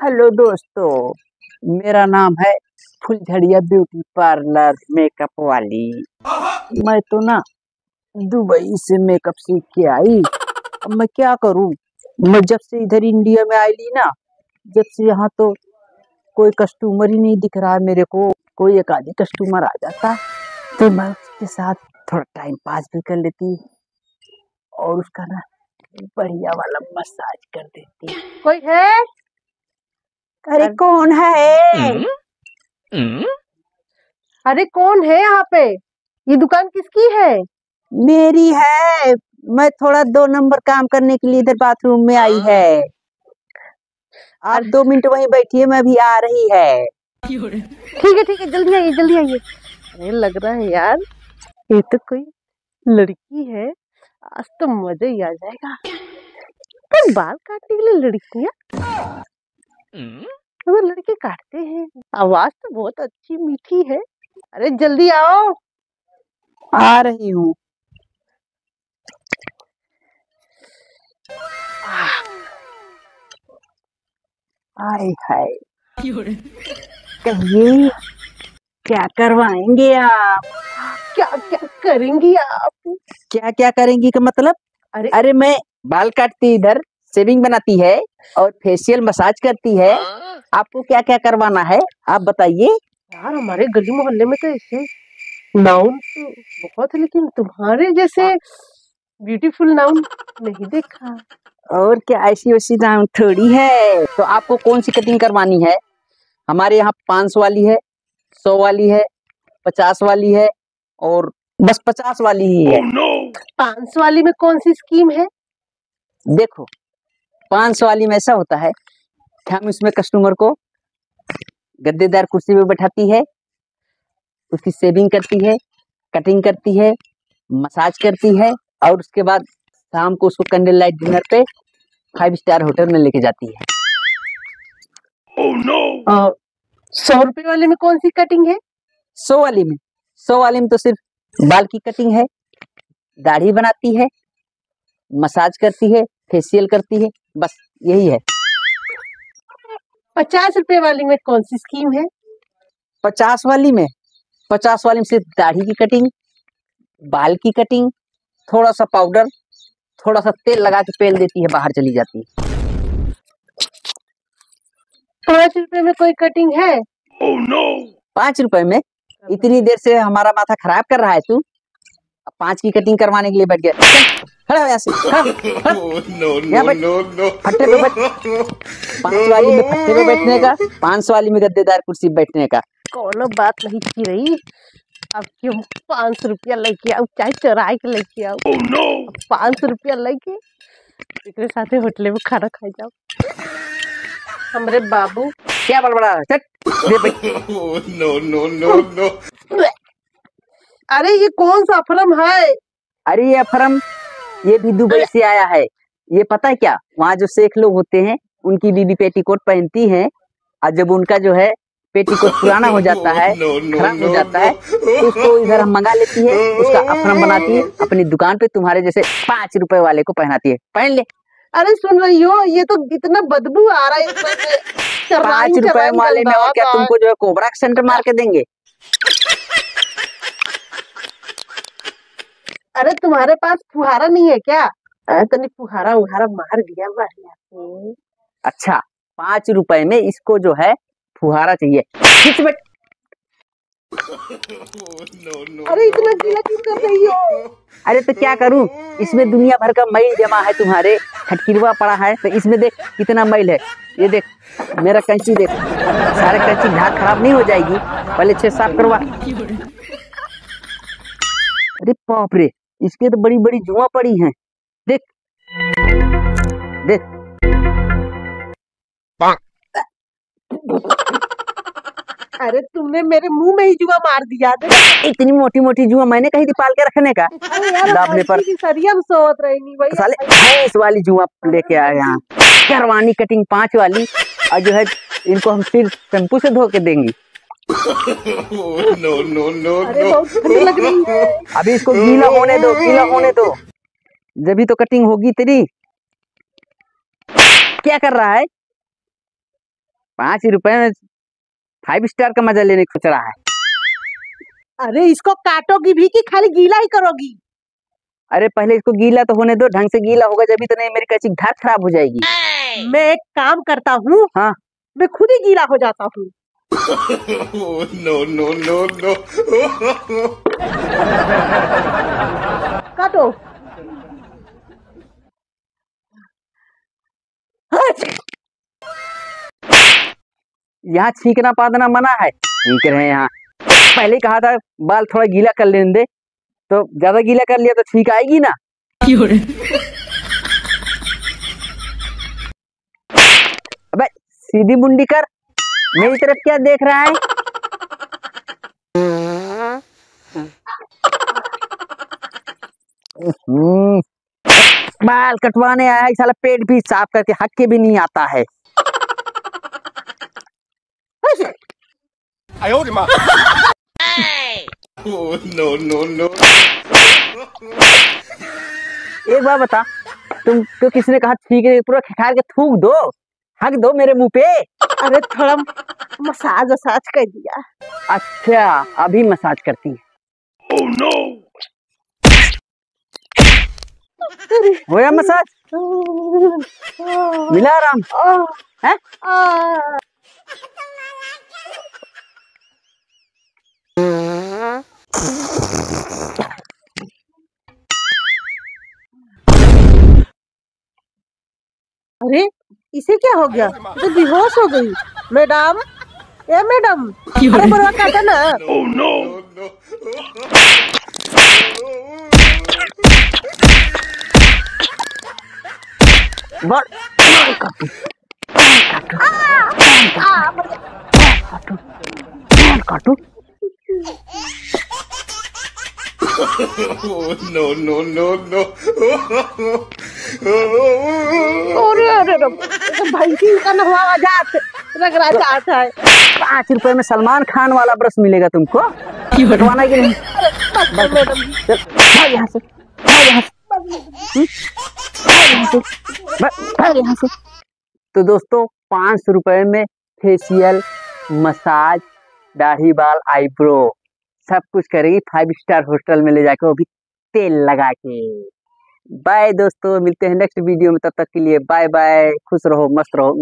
Hello दोस्तों, मेरा नाम है फुलझड़िया ब्यूटी पार्लर मेकअप वाली। मैं तो ना दुबई से मेकअप सीख के आई। अब मैं क्या करूं? मैं जब से इधर इंडिया में आई ली ना, जब से यहाँ तो कोई कस्टमर ही नहीं दिख रहा है मेरे को। कोई एक आधी कस्टमर आ जाता तो मैं उसके साथ थोड़ा टाइम पास भी कर लेती और उसका ना बढ़िया वाला मसाज कर देती। कोई है? अरे कौन है? अरे कौन है यहाँ पे? ये दुकान किसकी है? मेरी है। मैं थोड़ा 2 नंबर काम करने के लिए इधर बाथरूम में आई है। आप 2 मिनट वहीं बैठिए, मैं भी आ रही है। ठीक है, जल्दी आइए जल्दी आइए। अरे लग रहा है यार ये तो कोई लड़की है। आज तो मजा ही आ जाएगा। पर बाल काटने के लिए लड़कियां वो लड़के काटते हैं। आवाज तो बहुत अच्छी मीठी है। अरे जल्दी आओ। आ रही हूँ। आए हाय, कहिए क्या करवाएंगे आप? क्या क्या करेंगी आप? क्या क्या करेंगी का मतलब? अरे अरे मैं बाल काटती, इधर शेविंग बनाती है और फेशियल मसाज करती है। आपको क्या क्या करवाना है आप बताइए। यार हमारे गली मोहल्ले में तो ऐसे नाउन तो बहुत है, लेकिन तुम्हारे जैसे ब्यूटीफुल नाउन नहीं देखा। और क्या ऐसी वैसी नाम थोड़ी है। तो आपको कौन सी कटिंग करवानी है? हमारे यहाँ 500 वाली है, 100 वाली है, 50 वाली है और बस 50 वाली ही है। 500 वाली में कौन सी स्कीम है? देखो, 500 वाली में ऐसा होता है कि हम इसमें कस्टमर को गद्देदार कुर्सी पे बैठाती है, उसकी शेविंग करती है, कटिंग करती है, मसाज करती है और उसके बाद शाम को उसको कैंडल लाइट डिनर पे 5 स्टार होटल में लेके जाती है। 100 रुपए वाले में कौन सी कटिंग है? 100 वाली में तो सिर्फ बाल की कटिंग है, दाढ़ी बनाती है, मसाज करती है, फेशियल करती है, बस यही है। 50 रुपए वाली में कौन सी स्कीम है? 50 वाली में सिर्फ दाढ़ी की कटिंग, बाल की कटिंग, थोड़ा सा पाउडर, थोड़ा सा तेल लगा के पेल देती है, बाहर चली जाती है। 5 रुपए में कोई कटिंग है? 5 रुपए में? इतनी देर से हमारा माथा खराब कर रहा है तू। 5 की कटिंग करवाने के लिए बैठ गया। खड़ा हो यहाँ से, यहाँ बैठ, फट्टे पे बैठ। 5 वाली में फट्टे पे बैठने का, 500 वाली में गद्देदार कुर्सी बैठने का। कोनो बात नहीं की रही। अब क्यों 500 रुपया लेके आओ, चाहे चुराए के लेके आओ। 500 रुपया लेके एक साथे होटल में खाना खाए जाओ। हमरे बाबू क्या बड़बड़ा है? नो। अरे ये कौन सा अफरम है? अरे ये अफरम ये भी दुबई से आया है। ये पता है क्या, वहाँ जो शेख लोग होते हैं उनकी बीबी पेटीकोट पहनती हैं और जब उनका जो है पेटीकोट पुराना हो जाता है, खराब हो जाता है, तो उसको इधर हम मंगा लेती है, उसका अफरम बनाती है, अपनी दुकान पे तुम्हारे जैसे 5 रुपए वाले को पहनाती है। पहन ले। अरे सुन रही हो, ये तो इतना बदबू आ रहा है इसमें से। 5 रुपए वाले में और क्या तुमको जो है कोबरा का सेंटर मार के देंगे। अरे तुम्हारे पास फुहारा नहीं है क्या? तनी फुहारा उहारा मार दिया बढ़िया से। अच्छा, 5 रुपए में इसको जो है फुहारा चाहिए। खींच बैठ। अरे इतना गीला क्यों कर रही हो? अरे तो क्या करूं, इसमें दुनिया भर का मैल जमा है, तुम्हारे खटकिरवा पड़ा है, तो इसमें देख कितना मैल है। ये देख मेरा कैंची, देख सारे कैंची झाग खराब नहीं हो जाएगी, पहले 6 साफ करवा। अरे बाप रे, इसके तो बड़ी बड़ी जुआ पड़ी हैं। देख देख। अरे तुमने मेरे मुंह में ही जुआ मार दिया। इतनी मोटी मोटी जुआ मैंने कही थी पाल के रखने का। दाबने पर सरिया में सोवत रही नहीं भाई। साले भैंस वाली जुआ लेके आए यहाँ। करवानी कटिंग 5 वाली और जो है इनको हम फिर शैम्पू से धो के देंगी। अरे बहुत ठंड लग रही है। अभी इसको गीला होने दो, गीला होने दो, जब तो कटिंग होगी तेरी। क्या कर रहा है? 5 रुपए में 5 स्टार का मजा लेने को सोच रहा है। अरे इसको काटोगी भी कि खाली गीला ही करोगी? अरे पहले इसको गीला तो होने दो, ढंग से गीला होगा जब भी तो नहीं मेरी कैची धार खराब हो जाएगी। मैं एक काम करता हूँ, हाँ मैं खुद ही गीला हो जाता हूँ। No no no no. काटो। यहाँ छींकना पादना मना है, छींक रहे हैं यहाँ। पहले ही कहा था बाल थोड़ा गीला कर लेने दे, तो ज्यादा गीला कर लिया तो छींक आएगी ना। अबे सीधी मुंडी कर, मेरी तरफ क्या देख रहा है? बाल कटवाने आया है साला, पेट भी साफ करके हक के भी नहीं आता है। No no no. एक बार बता, तुम तो किसने कहा ठीक है पूरा खिखार के थूक दो, हक दो मेरे मुंह पे। अरे थोड़ा मसाज वसाज कर दिया। अच्छा अभी मसाज करती है। Oh no. होया मसाज? मिला आराम? हैं? अरे इसे क्या हो गया? तो बेहोश हो गई। मैडम, ए मैडम, अरे बरवा काटा ना। Oh no. काटो। No no no no. अरे अरे भाई का नहवा जात रगड़ा जात है। 5 रुपए में सलमान खान वाला ब्रश मिलेगा तुमको, कटवाना कि नहीं? बस मैडम, चल भाग यहाँ से, भाग यहाँ से, भाग यहाँ से, भाग यहाँ से। तो दोस्तों 500 रुपए में फेशियल, मसाज, दाढ़ी, बाल, आईब्रो सब कुछ करेगी 5 स्टार होटल में ले जाकर, वो भी तेल लगा के। बाय दोस्तों, मिलते हैं नेक्स्ट वीडियो में, तब तक के लिए बाय बाय, खुश रहो मस्त रहो।